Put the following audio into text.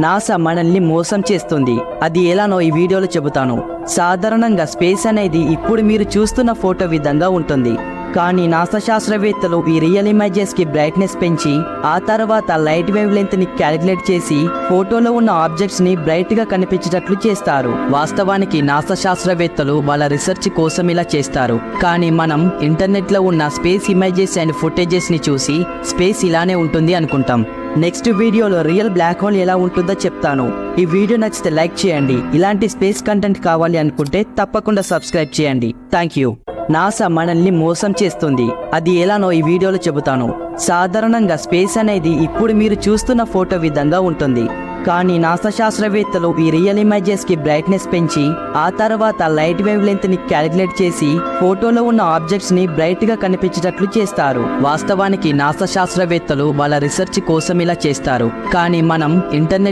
NASA మనల్ని మోసం చేస్తుంది. అది ఎలానో ఈ వీడియోలో చెబుతాను. సాధారణంగా స్పేస్ అనేది ఇప్పుడు మీరు చూస్తున్న ఫోటో విధంగా ఉంటుంది. కానీ నాసా శాస్త్రవేత్తలు ఈ రియల్ ఇమేజెస్ కి బ్రైట్నెస్ పెంచి ఆ తర్వాత లైట్ వేవ్ లెంత్ ని క్యాలిక్యులేట్ చేసి ఫోటోలో ఉన్న ఆబ్జెక్ట్స్ ని బ్రైట్ గా కనిపించేటట్లు చేస్తారు. వాస్తవానికి నాసా శాస్త్రవేత్తలు వాళ్ళ రీసెర్చ్ కోసం ఇలా చేస్తారు. కానీ మనం ఇంటర్నెట్ లో ఉన్న స్పేస్ ఇమేజెస్ అండ్ ఫుటేజెస్ ని చూసి స్పేస్ ఇలానే ఉంటుంది అనుకుంటాం. నెక్స్ట్ వీడియోలో రియల్ బ్లాక్ హోల్ ఎలా ఉంటుందో చెప్తాను. ఈ వీడియో నచ్చితే లైక్ చేయండి. ఇలాంటి స్పేస్ కంటెంట్ కావాలి అనుకుంటే తప్పకుండా సబ్స్క్రైబ్ చేయండి. Thank you. నాసా మనల్ని మోసం చేస్తుంది. అది ఎలానో ఈ వీడియోలో చెబుతాను. సాధారణంగా స్పేస్ అనేది ఇప్పుడు మీరు చూస్తున్న ఫోటో విధంగా ఉంటుంది. కానీ నాసా శాస్త్రవేత్తలు ఈ రియల్ ఇమేజెస్ కి బ్రైట్నెస్ పెంచి ఆ తర్వాత లైట్ వేవ్ లెంత్ ని క్యాలిక్యులేట్ చేసి ఫోటోలో ఉన్న ఆబ్జెక్ట్స్ ని బ్రైట్ గా కనిపించేటట్లు చేస్తారు. వాస్తవానికి నాసా శాస్త్రవేత్తలు వాళ్ళ రీసెర్చ్ కోసం ఇలా చేస్తారు. కానీ మనం ఇంటర్నెట్